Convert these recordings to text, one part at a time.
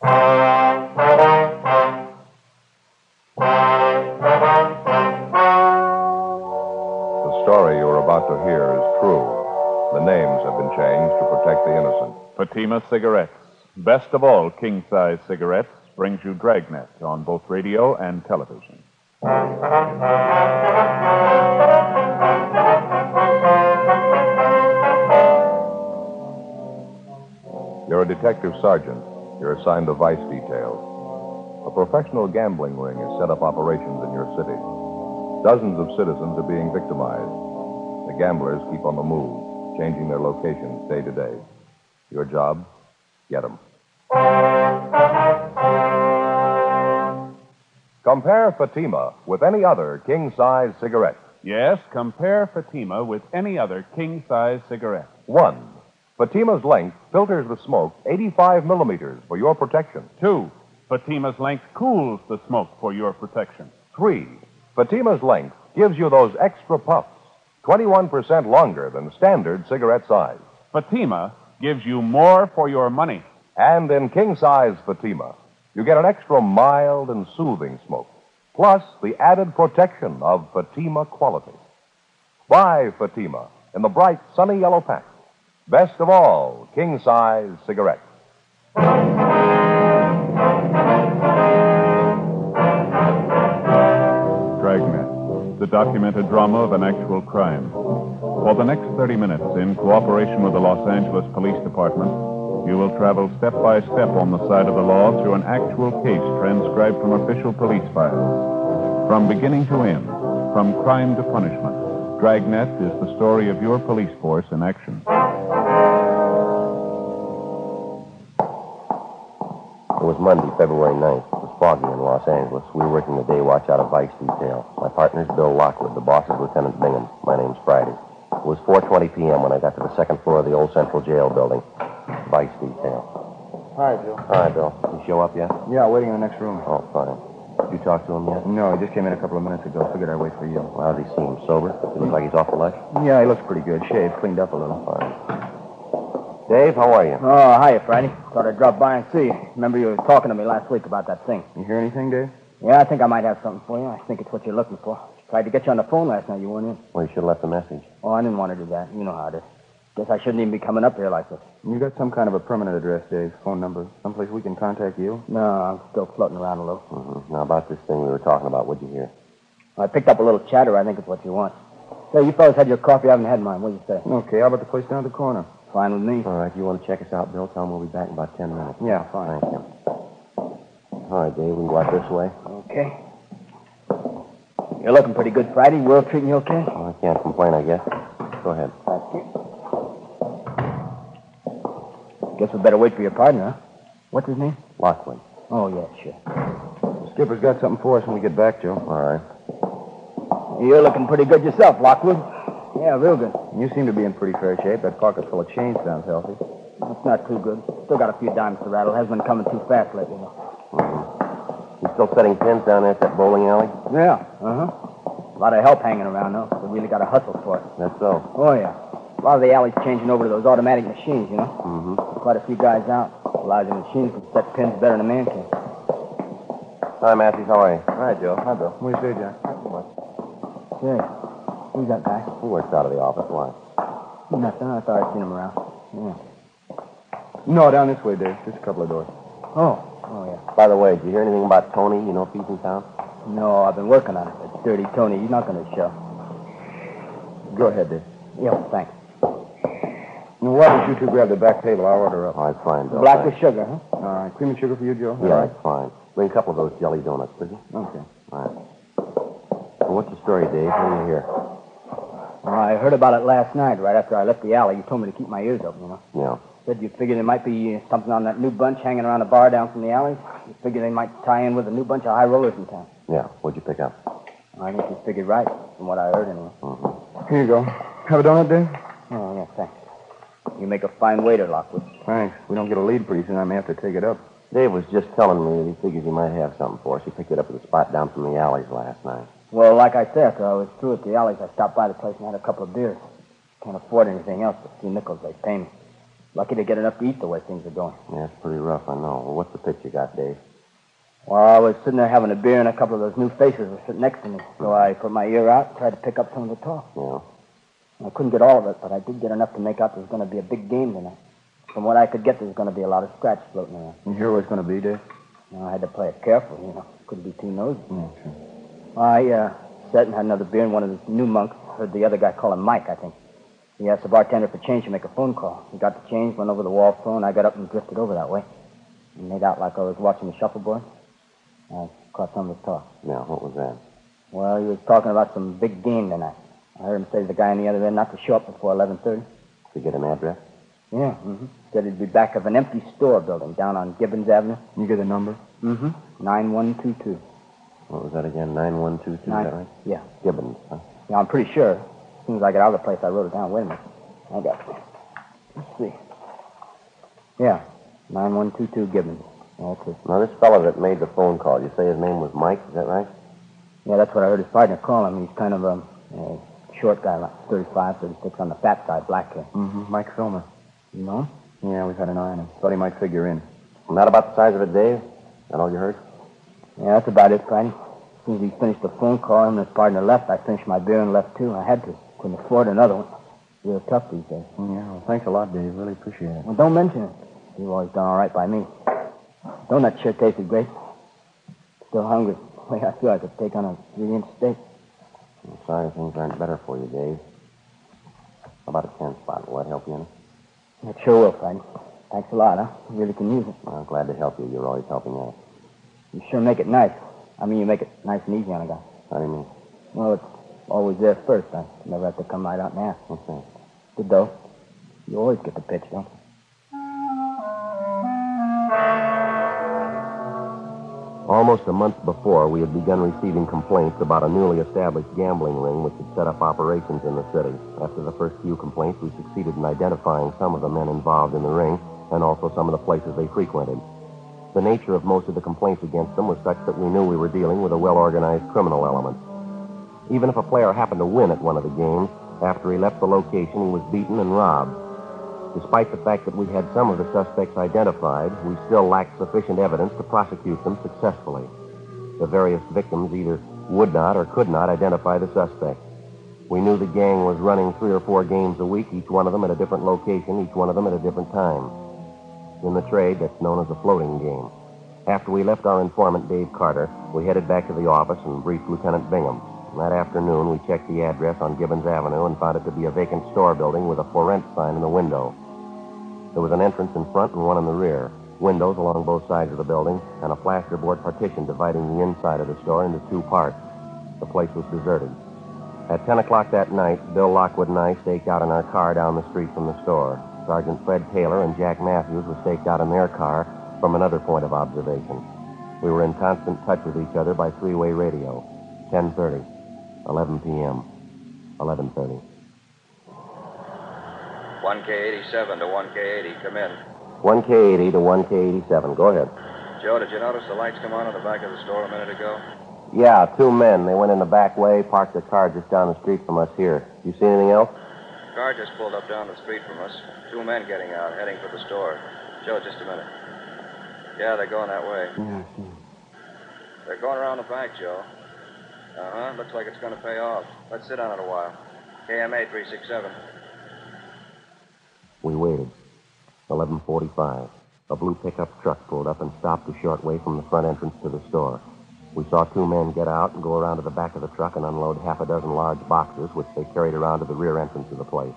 The story you're about to hear is true. The names have been changed to protect the innocent. Fatima Cigarettes, best of all king-size cigarettes, brings you Dragnet on both radio and television. You're a detective sergeant. You're assigned to vice detail. A professional gambling ring has set up operations in your city. Dozens of citizens are being victimized. The gamblers keep on the move, changing their locations day to day. Your job? Get them. Compare Fatima with any other king-size cigarette. Yes, compare Fatima with any other king-size cigarette. 1. Fatima's length filters the smoke 85 millimeters for your protection. 2. Fatima's length cools the smoke for your protection. 3. Fatima's length gives you those extra puffs, 21% longer than standard cigarette size. Fatima gives you more for your money. And in king-size Fatima, you get an extra mild and soothing smoke, plus the added protection of Fatima quality. Buy Fatima in the bright, sunny yellow pack. Best of all, king-size cigarettes. Dragnet, the documented drama of an actual crime. For the next 30 minutes, in cooperation with the Los Angeles Police Department, you will travel step by step on the side of the law through an actual case transcribed from official police files. From beginning to end, from crime to punishment, Dragnet is the story of your police force in action. It was Monday, February 9th. It was foggy in Los Angeles. We were working the day watch out of vice detail. My partner's Bill Lockwood. The boss is Lieutenant Bingham. My name's Friday. It was 4:20 p.m. when I got to the second floor of the old Central Jail building. Vice detail. Hi, Bill. Hi, Bill. You show up yet? Yeah, waiting in the next room. Oh, fine. Did you talk to him yet? No, he just came in a couple of minutes ago. Figured I'd wait for you. Well, how does he seem? Sober? He looks like he's off the luck? Yeah, he looks pretty good. Shaved, cleaned up a little. Fine. Dave, how are you? Oh, hiya, Friday. Thought I'd drop by and see you. Remember you were talking to me last week about that thing. You hear anything, Dave? Yeah, I think I might have something for you. I think it's what you're looking for. Tried to get you on the phone last night. You weren't in. Well, you should have left a message. Oh, I didn't want to do that. You know how it is. Guess I shouldn't even be coming up here like this. You got some kind of a permanent address, Dave? Phone number? Someplace we can contact you? No, I'm still floating around a little. Mm-hmm. Now, about this thing we were talking about, what'd you hear? I picked up a little chatter. I think it's what you want. Say, you fellas had your coffee. I haven't had mine. What do you say? Okay, how about the place down at the corner? Fine with me. All right, you want to check us out, Bill? Tell him we'll be back in about 10 minutes. Yeah, fine. Thank you. All right, Dave, we can go out this way. Okay. You're looking pretty good, Friday. World treating you okay? Well, I can't complain, I guess. Go ahead. Thank you. Guess we better wait for your partner, huh? What's his name? Lockwood. Oh, yeah, sure. The skipper's got something for us when we get back, Joe. All right. You're looking pretty good yourself, Lockwood. Yeah, real good. You seem to be in pretty fair shape. That pocket full of change sounds healthy. That's not too good. Still got a few dimes to rattle. Hasn't been coming too fast lately, though. Mm-hmm. You still setting pins down there at that bowling alley? Yeah, uh-huh. A lot of help hanging around, though. We really got to hustle for it. That's so. Oh, yeah. A lot of the alley's changing over to those automatic machines, you know? Mm-hmm. Quite a few guys out. A lot of the machines can set pins better than a man can. Hi, Matthews. How are you? Hi, Joe. Hi, Bill. What do you say, Jack? Say, who's that guy? He works out of the office. Why? Nothing. I thought I'd seen him around. Yeah. No, down this way, Dave. Just a couple of doors. Oh, yeah. By the way, did you hear anything about Tony? You know if he's in town? No, I've been working on it. That dirty Tony. He's not going to show. Go ahead, Dave. Yeah, thanks. Now, why don't you two grab the back table? I'll order up. All right, fine, Bill. Black thanks. with sugar, huh? All right. Cream and sugar for you, Joe? Yeah, that's fine. Bring a couple of those jelly donuts, would you? Okay. All right. Well, what's the story, Dave? What do you hear? Well, I heard about it last night, right after I left the alley. You told me to keep my ears open, you know. Yeah. Said you figured there might be something on that new bunch hanging around the bar down from the alley. You figured they might tie in with a new bunch of high rollers in town. Yeah. What'd you pick up? I think you figured right, from what I heard anyway. Mm-hmm. Here you go. Have a donut, Dave? Oh, yeah, thanks. You make a fine waiter, Lockwood. Thanks. We don't get a lead pretty soon. I may have to take it up. Dave was just telling me that he figures he might have something for us. He picked it up at the spot down from the alleys last night. Well, like I said, after I was through at the alleys, I stopped by the place and had a couple of beers. Can't afford anything else but a few nickels they pay me. Lucky to get enough to eat the way things are going. Yeah, it's pretty rough, I know. Well, what's the pitch you got, Dave? Well, I was sitting there having a beer, and a couple of those new faces were sitting next to me. So I put my ear out and tried to pick up some of the talk. Yeah. I couldn't get all of it, but I did get enough to make out there's going to be a big game tonight. From what I could get, there's going to be a lot of scratch floating around. You sure what's going to be, Dave? I had to play it careful, Couldn't be too nosy. Yeah, sure. Well, I sat and had another beer, and one of the new monks heard the other guy call him Mike, I think. He asked the bartender for change to make a phone call. He got the change, went over the wall phone. I got up and drifted over that way. And made out like I was watching the shuffleboard. I caught some of his talk. Yeah, what was that? Well, he was talking about some big game tonight. I heard him say to the guy on the other end not to show up before 11:30. Did you get an address? Yeah, Said he'd be back of an empty store building down on Gibbons Avenue. You get a number? 9122. What was that again? 9122, is that right? Yeah. Gibbons, huh? Yeah, I'm pretty sure. As soon as I get out of the place, I wrote it down. Wait a minute. I got it. Let's see. Yeah, 9122 Gibbons. That's it. Now, this fellow that made the phone call, you say his name was Mike, is that right? Yeah, that's what I heard his partner call him. He's kind of a short guy, like 35, 36 on the fat side, black hair. Mike Filmer. You know him? Yeah, we've had an eye on him. Thought he might figure in. And that about the size of it, Dave? That all you heard? Yeah, that's about it, Friday. As soon as he finished the phone call, him and his partner left. I finished my beer and left, too. I had to. Couldn't afford another one. Real tough these days. Yeah, well, thanks a lot, Dave. Really appreciate it. Well, don't mention it. You've always done all right by me. Donut sure tasted great. Still hungry. The way I feel I could take on a 3-inch steak. I'm sorry things aren't better for you, Dave. How about a 10 spot? Will that help you any? It sure will, Friday. Thanks a lot, huh? You really can use it. Well, I'm glad to help you. You're always helping out. You sure make it nice. I mean, you make it nice and easy on a guy. How do you mean? Well, it's always there first. I never have to come right out and ask. What's that? Good, though. You always get the pitch, don't you? Almost a month before, we had begun receiving complaints about a newly established gambling ring which had set up operations in the city. After the first few complaints, we succeeded in identifying some of the men involved in the ring and also some of the places they frequented. The nature of most of the complaints against them was such that we knew we were dealing with a well-organized criminal element. Even if a player happened to win at one of the games, after he left the location, he was beaten and robbed. Despite the fact that we had some of the suspects identified, we still lacked sufficient evidence to prosecute them successfully. The various victims either would not or could not identify the suspect. We knew the gang was running 3 or 4 games a week, each one of them at a different location, each one of them at a different time. In the trade, that's known as a floating game. After we left our informant, Dave Carter, we headed back to the office and briefed Lieutenant Bingham. That afternoon, we checked the address on Gibbons Avenue and found it to be a vacant store building with a for rent sign in the window. There was an entrance in front and one in the rear, windows along both sides of the building, and a plasterboard partition dividing the inside of the store into 2 parts. The place was deserted. At 10 o'clock that night, Bill Lockwood and I staked out in our car down the street from the store. Sergeant Fred Taylor and Jack Matthews were staked out in their car from another point of observation. We were in constant touch with each other by 3-way radio. 10:30, 11 p.m., 11:30. 1K87 to 1K80, come in. 1K80 to 1K87. Go ahead. Joe, did you notice the lights come on in the back of the store a minute ago? Yeah, 2 men. They went in the back way, parked their car just down the street from us here. You see anything else? Car just pulled up down the street from us. 2 men getting out, heading for the store. Joe, just a minute. Yeah, they're going that way. Yeah, I see. They're going around the back, Joe. Uh-huh, looks like it's going to pay off. Let's sit on it a while. KMA 367. We waited. 11:45. A blue pickup truck pulled up and stopped a short way from the front entrance to the store. We saw 2 men get out and go around to the back of the truck and unload half a dozen large boxes, which they carried around to the rear entrance of the place.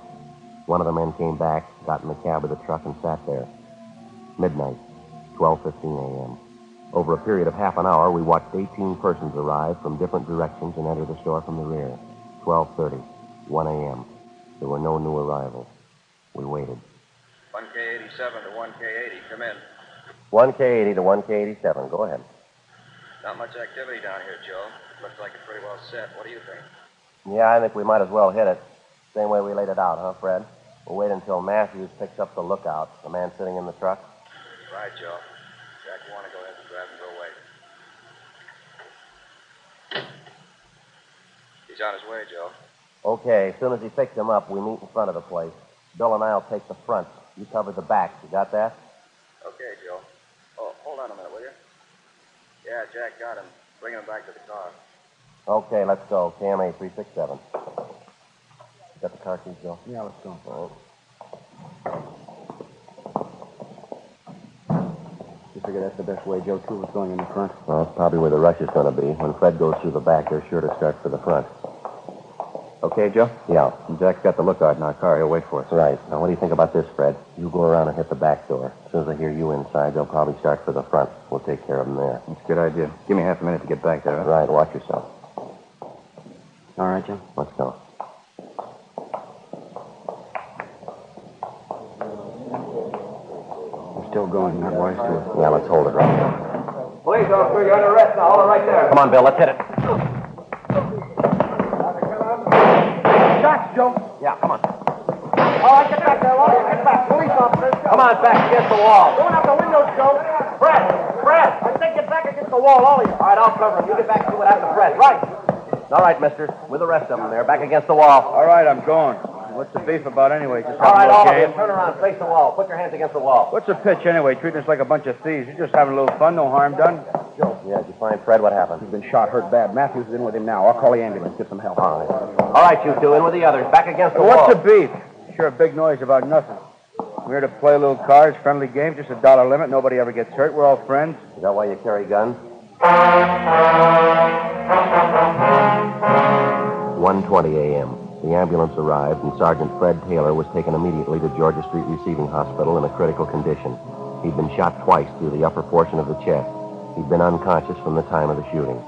One of the men came back, got in the cab of the truck, and sat there. Midnight, 12:15 a.m. Over a period of half an hour, we watched 18 persons arrive from different directions and enter the store from the rear. 12:30, 1 a.m. There were no new arrivals. We waited. 1K87 to 1K80, come in. 1K80 to 1K87. Go ahead. Not much activity down here, Joe. Looks like it's pretty well set. What do you think? Yeah, I think we might as well hit it. Same way we laid it out, huh, Fred? We'll wait until Matthews picks up the lookout, the man sitting in the truck. Right, Joe. Jack, you want to go ahead and grab him, go away. He's on his way, Joe. Okay, as soon as he picks him up, we meet in front of the place. Bill and I'll take the front. You cover the back. You got that? Okay, Joe. Oh, hold on a minute, will you? Yeah, Jack got him. Bring him back to the car. Okay, let's go. KMA 367. You got the car keys, Joe? Yeah, let's go. All right. You figure that's the best way, Joe, too, is going in the front? Well, that's probably where the rush is going to be. When Fred goes through the back, they're sure to start for the front. Okay, Joe? Yeah. Jack's got the lookout in our car. He'll wait for us. Right. Now, what do you think about this, Fred? You go around and hit the back door. As soon as they hear you inside, they'll probably start for the front. We'll take care of them there. That's a good idea. Give me half a minute to get back there, huh? Right. Watch yourself. All right, Joe? Let's go. We're still going. Not wise to it. Yeah, let's hold it right there. Police officer, you're under arrest now. Hold it right there. Come on, Bill. Let's hit it. Shots, Joe. Yeah, come on. All right, get back there, Wally. Get back. Police officers. Come on, back against the wall. Going out the windows, Joe. Fred. I think get back against the wall, all of you. All right, I'll cover him. You get back to it after Fred. Right. All right, mister. With the rest of them there. Back against the wall. All right, I'm going. What's the beef about anyway? Just All right, having a all little of you. game? Turn around. Face the wall. Put your hands against the wall. What's the pitch anyway? Treating us like a bunch of thieves. You're just having a little fun. No harm done. Joe. Yeah, did you find Fred? What happened? He's been shot, hurt bad. Matthews is in with him now. I'll call the ambulance. Get some help. All right. All right, you two. In with the others. Back against the wall. What's the beef? Sure, a big noise about nothing. We're here to play a little cards, friendly game, just $1 limit. Nobody ever gets hurt. We're all friends. Is that why you carry guns? 1:20 a.m. The ambulance arrived, and Sergeant Fred Taylor was taken immediately to Georgia Street Receiving Hospital in a critical condition. He'd been shot twice through the upper portion of the chest. He'd been unconscious from the time of the shooting.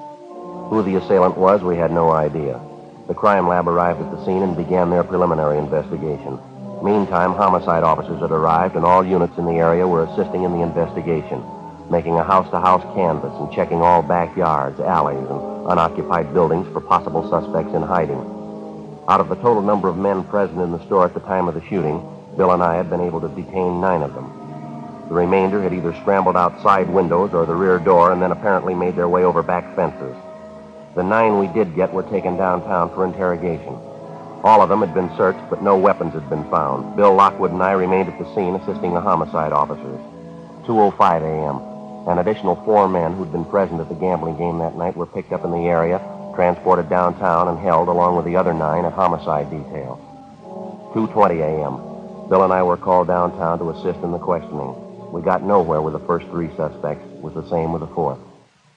Who the assailant was, we had no idea. The crime lab arrived at the scene and began their preliminary investigation. Meantime, homicide officers had arrived, and all units in the area were assisting in the investigation, making a house-to-house canvass and checking all backyards, alleys, and unoccupied buildings for possible suspects in hiding. Out of the total number of men present in the store at the time of the shooting, Bill and I had been able to detain 9 of them. The remainder had either scrambled out side windows or the rear door and then apparently made their way over back fences. The 9 we did get were taken downtown for interrogation. All of them had been searched, but no weapons had been found. Bill Lockwood and I remained at the scene assisting the homicide officers. 2:05 a.m. An additional 4 men who'd been present at the gambling game that night were picked up in the area, transported downtown, and held along with the other 9 at homicide detail. 2:20 a.m. Bill and I were called downtown to assist in the questioning. We got nowhere with the first 3 suspects. It was the same with the 4th.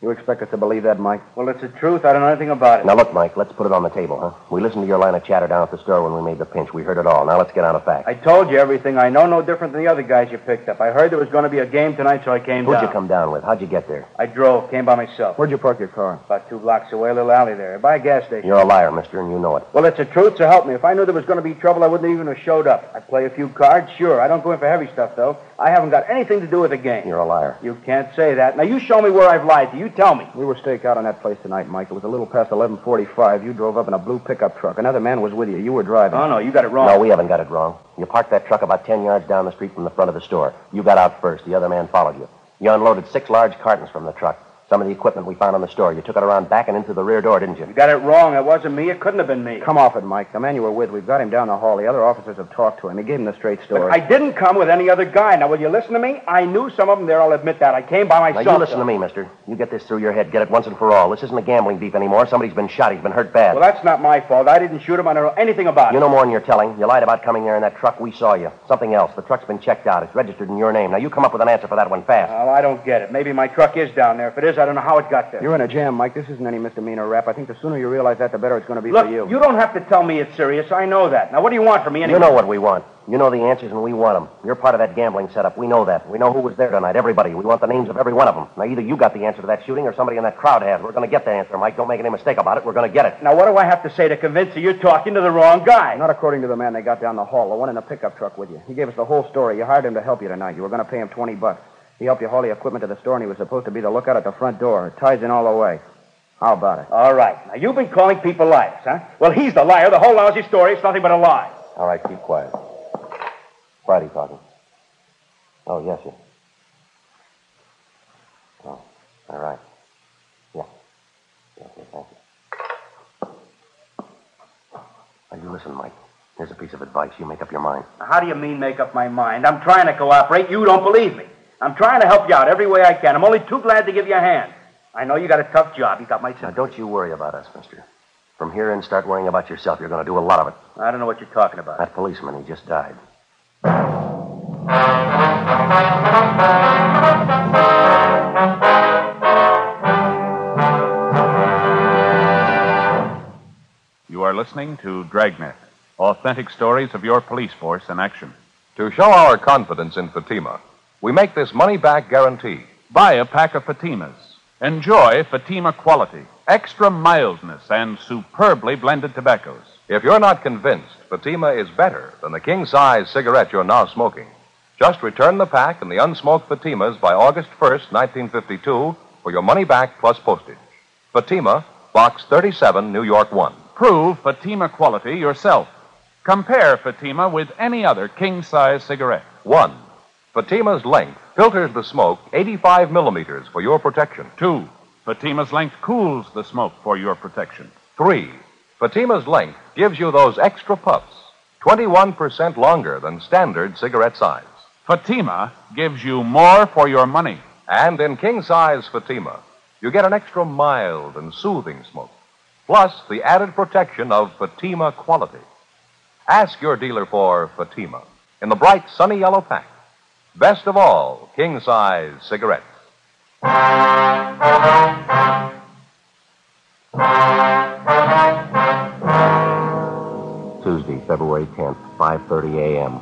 You expect us to believe that, Mike? Well, it's the truth. I don't know anything about it. Now, look, Mike, let's put it on the table, huh? We listened to your line of chatter down at the store when we made the pinch. We heard it all. Now, let's get on to facts. I told you everything I know, no different than the other guys you picked up. I heard there was going to be a game tonight, so I came down. Who'd you come down with? How'd you get there? I drove, came by myself. Where'd you park your car? About 2 blocks away, a little alley there. By a gas station. You're a liar, mister, and you know it. Well, it's the truth, so help me. If I knew there was going to be trouble, I wouldn't even have showed up. I play a few cards, sure. I don't go in for heavy stuff, though. I haven't got anything to do with the game. You're a liar. You can't say that. Now, you show me where I've lied to you. Tell me. We were staked out on that place tonight, Mike. It was a little past 11:45. You drove up in a blue pickup truck. Another man was with you. You were driving. Oh, no, you got it wrong. No, we haven't got it wrong. You parked that truck about 10 yards down the street from the front of the store. You got out first. The other man followed you. You unloaded 6 large cartons from the truck. Some of the equipment we found on the store. You took it around back and into the rear door, didn't you? You got it wrong. It wasn't me. It couldn't have been me. Come off it, Mike. The man you were with, we've got him down the hall. The other officers have talked to him. He gave him the straight story. But I didn't come with any other guy. Now, will you listen to me? I knew some of them there. I'll admit that. I came by myself. Now, you listen to me, mister. You get this through your head. Get it once and for all. This isn't a gambling beef anymore. Somebody's been shot. He's been hurt bad. Well, that's not my fault. I didn't shoot him. I don't know anything about it. You know more than you're telling. You lied about coming there in that truck. We saw you. Something else. The truck's been checked out. It's registered in your name. Now, you come up with an answer for that one fast. Well, I don't get it. Maybe my truck is down there. If it is, I don't know how it got there. You're in a jam, Mike. This isn't any misdemeanor rap. I think the sooner you realize that, the better it's going to be Look, for you. you don't have to tell me it's serious. I know that. Now, what do you want from me anyway? You know what we want. You know the answers, and we want them. You're part of that gambling setup. We know that. We know who was there tonight. Everybody. We want the names of every one of them. Now, either you got the answer to that shooting or somebody in that crowd has. We're going to get the answer, Mike. Don't make any mistake about it. We're going to get it. Now, what do I have to say to convince you you're talking to the wrong guy? Not according to the man they got down the hall, the one in the pickup truck with you. He gave us the whole story. You hired him to help you tonight. You were going to pay him $20. He helped you haul the equipment to the store, and he was supposed to be the lookout at the front door. It ties in all the way. How about it? All right. Now, you've been calling people liars, huh? Well, he's the liar. The whole lousy story is nothing but a lie. All right, keep quiet. Friday talking. Oh, yes, sir. Oh, all right. Yeah. Okay, thank you. Now, you listen, Mike. Here's a piece of advice. You make up your mind. How do you mean make up my mind? I'm trying to cooperate. You don't believe me. I'm trying to help you out every way I can. I'm only too glad to give you a hand. I know you got a tough job. You got my Now, sympathy. don't you worry about us, mister. From here in, start worrying about yourself. You're going to do a lot of it. I don't know what you're talking about. That policeman, he just died. You are listening to Dragnet, authentic stories of your police force in action. To show our confidence in Fatima, we make this money-back guarantee. Buy a pack of Fatimas. Enjoy Fatima quality, extra mildness, and superbly blended tobaccos. If you're not convinced Fatima is better than the king-size cigarette you're now smoking, just return the pack and the unsmoked Fatimas by August 1st, 1952, for your money back plus postage. Fatima, Box 37, New York 1. Prove Fatima quality yourself. Compare Fatima with any other king-size cigarette. 1. Fatima's length filters the smoke 85 millimeters for your protection. 2. Fatima's length cools the smoke for your protection. 3. Fatima's length gives you those extra puffs, 21% longer than standard cigarette size. Fatima gives you more for your money. And in king-size Fatima, you get an extra mild and soothing smoke, plus the added protection of Fatima quality. Ask your dealer for Fatima in the bright sunny yellow pack. Best of all, king-size cigarettes. Tuesday, February 10th, 5:30 a.m.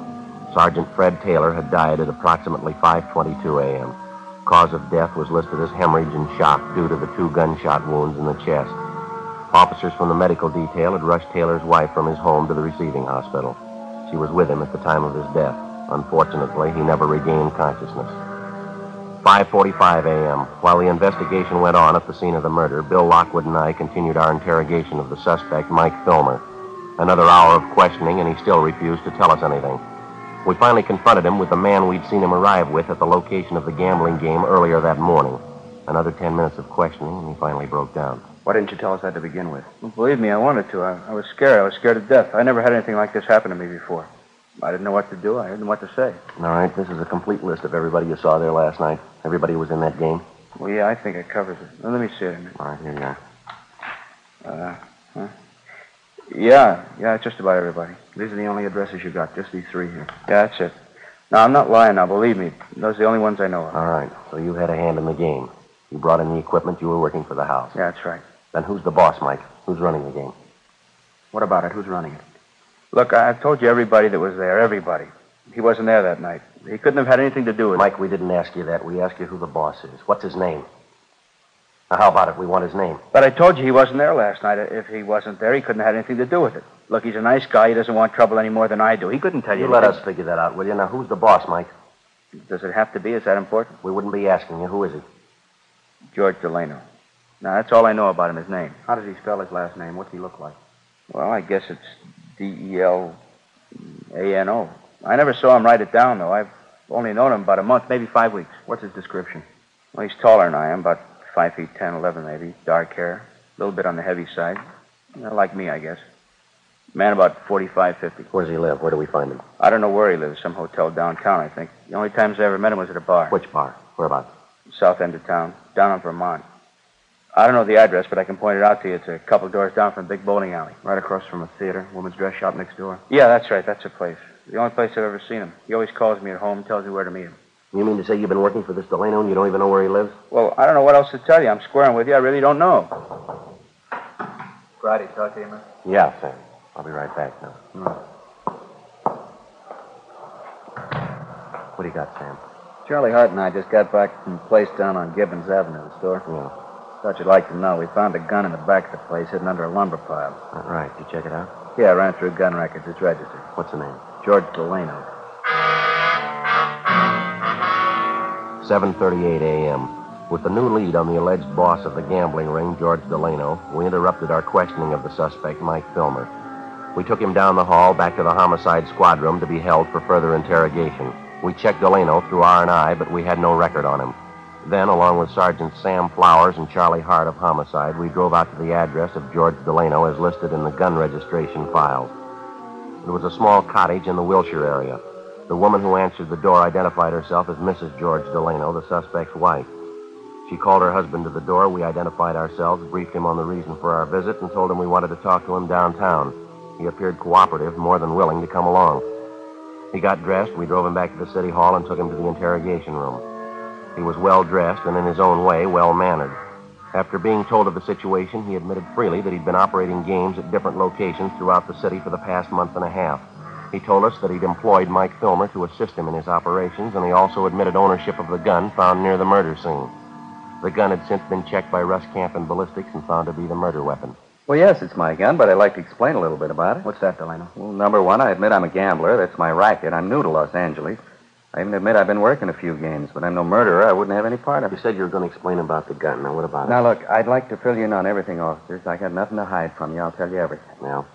Sergeant Fred Taylor had died at approximately 5:22 a.m. Cause of death was listed as hemorrhage and shock due to the 2 gunshot wounds in the chest. Officers from the medical detail had rushed Taylor's wife from his home to the receiving hospital. She was with him at the time of his death. Unfortunately, he never regained consciousness. 5:45 a.m. While the investigation went on at the scene of the murder, Bill Lockwood and I continued our interrogation of the suspect, Mike Filmer. Another hour of questioning, and he still refused to tell us anything. We finally confronted him with the man we'd seen him arrive with at the location of the gambling game earlier that morning. Another 10 minutes of questioning, and he finally broke down. Why didn't you tell us that to begin with? Well, believe me, I wanted to. I was scared. I was scared to death. I never had anything like this happen to me before. I didn't know what to do. I didn't know what to say. All right, this is a complete list of everybody you saw there last night. Everybody who was in that game. Well, yeah, I think it covers it. Now, let me see it a minute. All right, here you are. Yeah, just about everybody. These are the only addresses you got, just these 3 here. Yeah, that's it. No, I'm not lying now, believe me. Those are the only ones I know of. All right, so you had a hand in the game. You brought in the equipment, you were working for the house. Yeah, that's right. Then who's the boss, Mike? Who's running the game? What about it? Who's running it? Look, I've told you everybody that was there, everybody. He wasn't there that night. He couldn't have had anything to do with it. Mike, we didn't ask you that. We asked you who the boss is. What's his name? Now, how about it? We want his name. But I told you he wasn't there last night. If he wasn't there, he couldn't have had anything to do with it. Look, he's a nice guy. He doesn't want trouble any more than I do. He couldn't tell you. You let us figure that out, will you? Now, who's the boss, Mike? Does it have to be? Is that important? We wouldn't be asking you. Who is he? George Delano. Now, that's all I know about him, his name. How does he spell his last name? What's he look like? Well, I guess it's Delano. I never saw him write it down, though. I've only known him about a month, maybe 5 weeks. What's his description? Well, he's taller than I am, about 5 feet 10, 11 maybe. Dark hair, a little bit on the heavy side. Like me, I guess. Man about 45, 50. Where does he live? Where do we find him? I don't know where he lives. Some hotel downtown, I think. The only times I ever met him was at a bar. Which bar? Whereabouts? South end of town, down in Vermont. I don't know the address, but I can point it out to you. It's a couple doors down from the big bowling alley. Right across from a theater, woman's dress shop next door. Yeah, that's right. That's the place. The only place I've ever seen him. He always calls me at home and tells me where to meet him. You mean to say you've been working for this Delano and you don't even know where he lives? Well, I don't know what else to tell you. I'm squaring with you. I really don't know. Friday, talk to you, man? Yeah, Sam. I'll be right back now. What do you got, Sam? Charlie Hart and I just got back from the place down on Gibbons Avenue, the store. Yeah. Thought you'd like to know. We found a gun in the back of the place hidden under a lumber pile. All right. You check it out? Yeah, I ran through gun records. It's registered. What's the name? George Delano. 7:38 a.m. With the new lead on the alleged boss of the gambling ring, George Delano, we interrupted our questioning of the suspect, Mike Filmer. We took him down the hall back to the homicide squad room to be held for further interrogation. We checked Delano through R&I, but we had no record on him. Then, along with Sergeant Sam Flowers and Charlie Hart of Homicide, we drove out to the address of George Delano as listed in the gun registration files. It was a small cottage in the Wilshire area. The woman who answered the door identified herself as Mrs. George Delano, the suspect's wife. She called her husband to the door. We identified ourselves, briefed him on the reason for our visit, and told him we wanted to talk to him downtown. He appeared cooperative, more than willing to come along. He got dressed. We drove him back to the city hall and took him to the interrogation room. He was well-dressed and, in his own way, well-mannered. After being told of the situation, he admitted freely that he'd been operating games at different locations throughout the city for the past month and a half. He told us that he'd employed Mike Filmer to assist him in his operations, and he also admitted ownership of the gun found near the murder scene. The gun had since been checked by Russ Camp and ballistics and found to be the murder weapon. Well, yes, it's my gun, but I'd like to explain a little bit about it. What's that, Delano? Well, number one, I admit I'm a gambler. That's my racket. I'm new to Los Angeles. I even admit I've been working a few games, but I'm no murderer. I wouldn't have any part of it. You said you were going to explain about the gun. Now, what about it? Now, look, I'd like to fill you in on everything, officers. I got nothing to hide from you. I'll tell you everything. Now?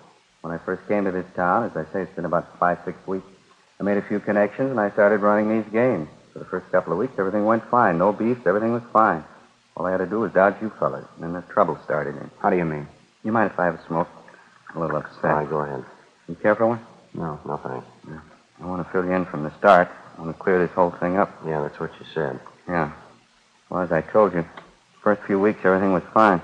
When I first came to this town, as I say, it's been about 5-6 weeks, I made a few connections, and I started running these games. For the first couple of weeks, everything went fine. No beefs, everything was fine. All I had to do was dodge you fellas, and then the trouble started in. How do you mean? You mind if I have a smoke? I'm a little upset. All right, go ahead. You care for one? No, thanks. Yeah. I want to fill you in from the start. I want to clear this whole thing up. Yeah, that's what you said. Yeah. Well, as I told you, first few weeks, everything was fine.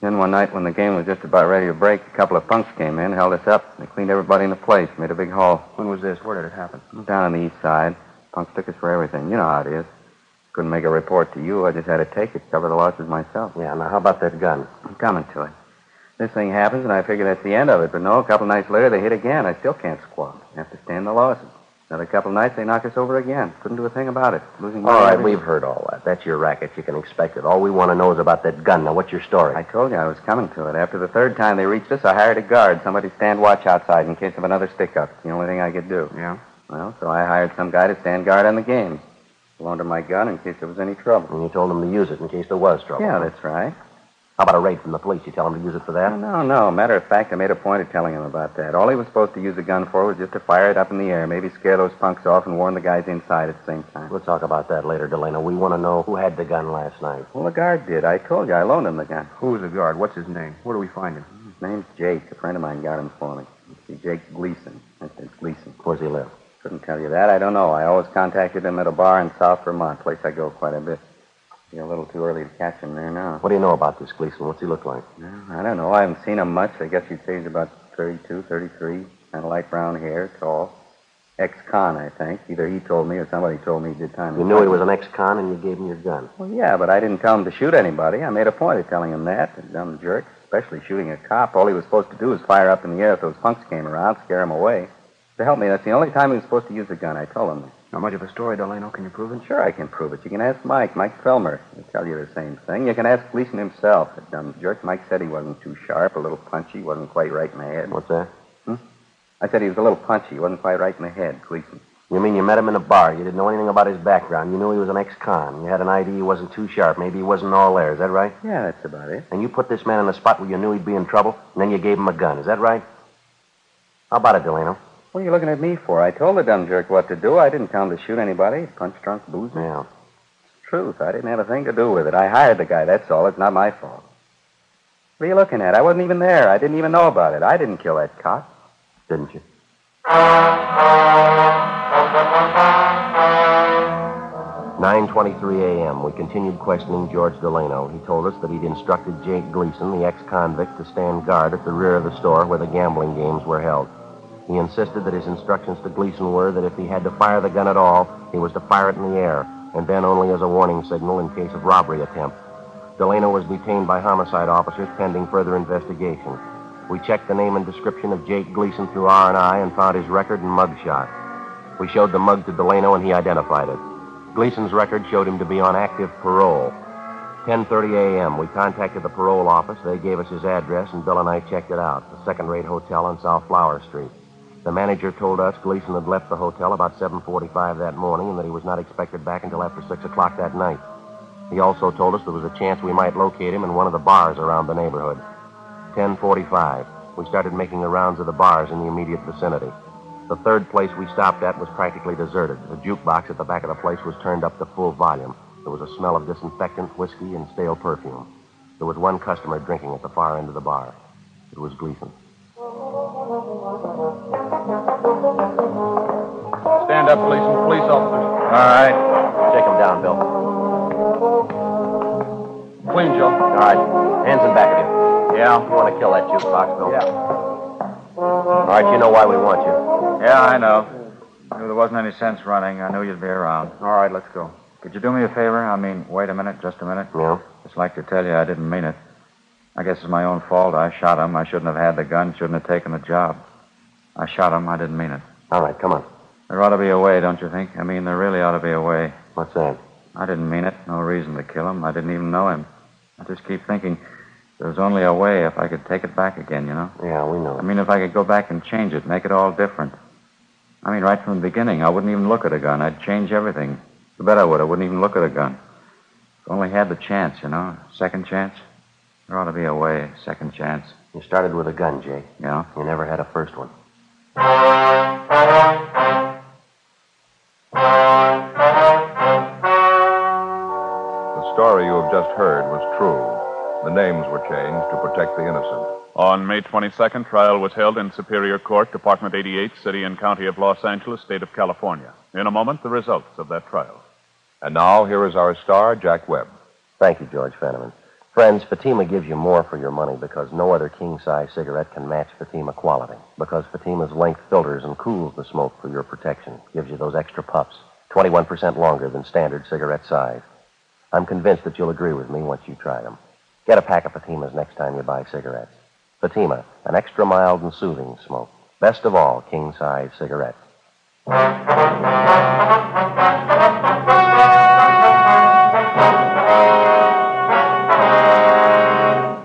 Then one night when the game was just about ready to break, a couple of punks came in, held us up. They cleaned everybody in the place, made a big haul. When was this? Where did it happen? Down on the east side. Punks took us for everything. You know how it is. Couldn't make a report to you. I just had to take it, cover the losses myself. Yeah, now how about that gun? I'm coming to it. This thing happens, and I figure that's the end of it. But no, a couple nights later, they hit again. I still can't squawk. I have to stand the losses. Another couple of nights, they knock us over again. Couldn't do a thing about it. Losing money. All right, we've heard all that. That's your racket. You can expect it. All we want to know is about that gun. Now, what's your story? I told you I was coming to it. After the third time they reached us, I hired a guard. Somebody stand watch outside in case of another stick-up. It's the only thing I could do. Yeah? Well, so I hired some guy to stand guard on the game. Loaned him my gun in case there was any trouble. And you told him to use it in case there was trouble. Yeah, that's right. How about a raid from the police? You tell him to use it for that? No. Matter of fact, I made a point of telling him about that. All he was supposed to use the gun for was just to fire it up in the air, maybe scare those punks off and warn the guys inside at the same time. We'll talk about that later, Delano. We want to know who had the gun last night. Well, the guard did. I told you I loaned him the gun. Who's the guard? What's his name? Where do we find him? His name's Jake. A friend of mine got him for me. It's Jake Gleason. That's Gleason. Where's he live? Couldn't tell you that. I don't know. I always contacted him at a bar in South Vermont, place I go quite a bit. Be a little too early to catch him there now. What do you know about this Gleason? What's he look like? I don't know. I haven't seen him much. I guess you'd say he's about 32, 33. Kind of light brown hair, tall. Ex-con, I think. Either he told me or somebody told me he did time. You knew he was an ex-con and you gave him your gun. Well, yeah, but I didn't tell him to shoot anybody. I made a point of telling him that. The dumb jerk, especially shooting a cop. All he was supposed to do was fire up in the air if those punks came around, scare him away. To help me, that's the only time he was supposed to use the gun. I told him that. Not much of a story, Delano. Can you prove it? Sure, I can prove it. You can ask Mike Filmer. He'll tell you the same thing. You can ask Gleason himself. The dumb jerk. Mike said he wasn't too sharp, a little punchy, wasn't quite right in the head. What's that? I said he was a little punchy, wasn't quite right in the head, Gleason. You mean you met him in a bar, you didn't know anything about his background, you knew he was an ex-con, you had an idea he wasn't too sharp, maybe he wasn't all there, is that right? Yeah, that's about it. And you put this man in a spot where you knew he'd be in trouble, and then you gave him a gun, is that right? How about it, Delano? What are you looking at me for? I told the dumb jerk what to do. I didn't tell him to shoot anybody. Punch drunk boozer. Yeah. It's the truth. I didn't have a thing to do with it. I hired the guy, that's all. It's not my fault. What are you looking at? I wasn't even there. I didn't even know about it. I didn't kill that cop. Didn't you? 9:23 a.m. We continued questioning George Delano. He told us that he'd instructed Jake Gleason, the ex-convict, to stand guard at the rear of the store where the gambling games were held. He insisted that his instructions to Gleason were that if he had to fire the gun at all, he was to fire it in the air, and then only as a warning signal in case of robbery attempt. Delano was detained by homicide officers pending further investigation. We checked the name and description of Jake Gleason through R&I and found his record and mugshot. We showed the mug to Delano, and he identified it. Gleason's record showed him to be on active parole. 10:30 a.m., we contacted the parole office. They gave us his address, and Bill and I checked it out, a second-rate hotel on South Flower Street. The manager told us Gleason had left the hotel about 7:45 that morning and that he was not expected back until after 6 o'clock that night. He also told us there was a chance we might locate him in one of the bars around the neighborhood. 10:45. We started making the rounds of the bars in the immediate vicinity. The third place we stopped at was practically deserted. The jukebox at the back of the place was turned up to full volume. There was a smell of disinfectant, whiskey, and stale perfume. There was one customer drinking at the far end of the bar. It was Gleason. that police and police officers. All right. Shake him down, Bill. Clean, Joe. All right. Hands in back of you. Yeah, you want to kill that jukebox, Bill? Yeah. All right, you know why we want you. Yeah, I know. Knew there wasn't any sense running. I knew you'd be around. All right, let's go. Could you do me a favor? I mean, wait a minute, just a minute. Yeah? Just like to tell you I didn't mean it. I guess it's my own fault. I shot him. I shouldn't have had the gun, shouldn't have taken the job. I shot him. I didn't mean it. All right, come on. There ought to be a way, don't you think? I mean, there really ought to be a way. What's that? I didn't mean it. No reason to kill him. I didn't even know him. I just keep thinking there's only a way if I could take it back again, you know? Yeah, we know. I mean, if I could go back and change it, make it all different. I mean, right from the beginning, I wouldn't even look at a gun. I'd change everything. You bet I would. I wouldn't even look at a gun. If I only had the chance, you know? Second chance. There ought to be a way. Second chance. You started with a gun, Jake. Yeah? You never had a first one. The story you have just heard was true. The names were changed to protect the innocent. On May 22nd, trial was held in Superior Court, Department 88, City and County of Los Angeles, State of California. In a moment, the results of that trial. And now, here is our star, Jack Webb. Thank you, George Fenneman. Friends, Fatima gives you more for your money because no other king-size cigarette can match Fatima quality. Because Fatima's length filters and cools the smoke for your protection. Gives you those extra puffs, 21% longer than standard cigarette size. I'm convinced that you'll agree with me once you try them. Get a pack of Fatimas next time you buy cigarettes. Fatima, an extra mild and soothing smoke. Best of all, king-size cigarettes.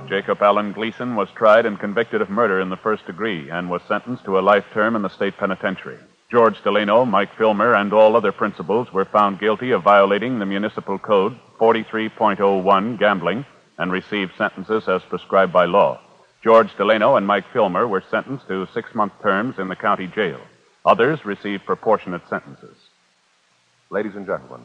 Jacob Allen Gleason was tried and convicted of murder in the first degree and was sentenced to a life term in the state penitentiary. George Delano, Mike Filmer, and all other principals were found guilty of violating the municipal code 43.01, gambling, and received sentences as prescribed by law. George Delano and Mike Filmer were sentenced to 6-month terms in the county jail. Others received proportionate sentences. Ladies and gentlemen,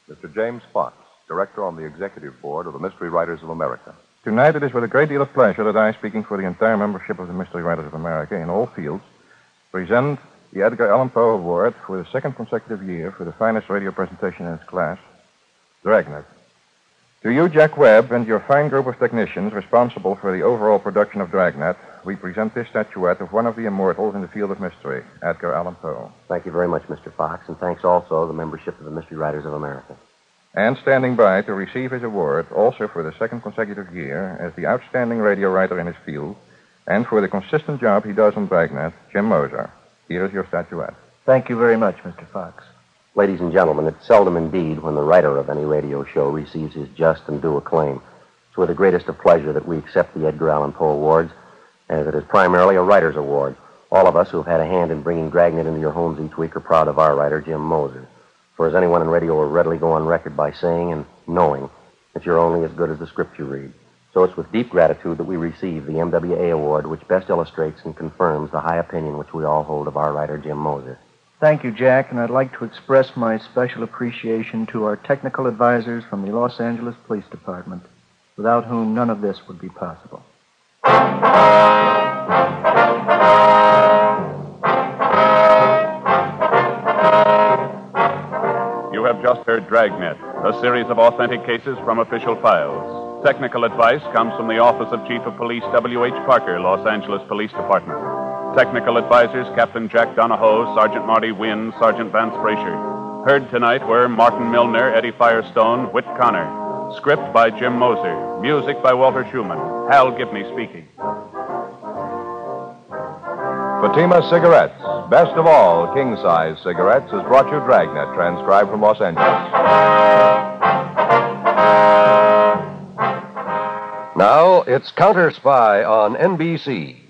Mr. James Fox, director on the executive board of the Mystery Writers of America. Tonight it is with a great deal of pleasure that I, speaking for the entire membership of the Mystery Writers of America in all fields, present the Edgar Allan Poe Award for the second consecutive year for the finest radio presentation in its class, Dragnet. To you, Jack Webb, and your fine group of technicians responsible for the overall production of Dragnet, we present this statuette of one of the immortals in the field of mystery, Edgar Allan Poe. Thank you very much, Mr. Fox, and thanks also to the membership of the Mystery Writers of America. And standing by to receive his award, also for the second consecutive year, as the outstanding radio writer in his field, and for the consistent job he does on Dragnet, Jim Moser. Here is your statuette. Thank you very much, Mr. Fox. Ladies and gentlemen, it's seldom indeed when the writer of any radio show receives his just and due acclaim. It's with the greatest of pleasure that we accept the Edgar Allan Poe Awards, as it is primarily a writer's award. All of us who have had a hand in bringing Dragnet into your homes each week are proud of our writer, Jim Moser. For as anyone in radio will readily go on record by saying and knowing that you're only as good as the script you read. So it's with deep gratitude that we receive the MWA Award, which best illustrates and confirms the high opinion which we all hold of our writer, Jim Moser. Thank you, Jack, and I'd like to express my special appreciation to our technical advisors from the Los Angeles Police Department, without whom none of this would be possible. You have just heard Dragnet, a series of authentic cases from official files. Technical advice comes from the Office of Chief of Police W.H. Parker, Los Angeles Police Department. Technical advisors Captain Jack Donahoe, Sergeant Marty Wynn, Sergeant Vance Brasher. Heard tonight were Martin Milner, Eddie Firestone, Whit Connor. Script by Jim Moser. Music by Walter Schumann. Hal Gibney speaking. Fatima Cigarettes, best of all king-size cigarettes, has brought you Dragnet, transcribed from Los Angeles. Now it's Counter Spy on NBC.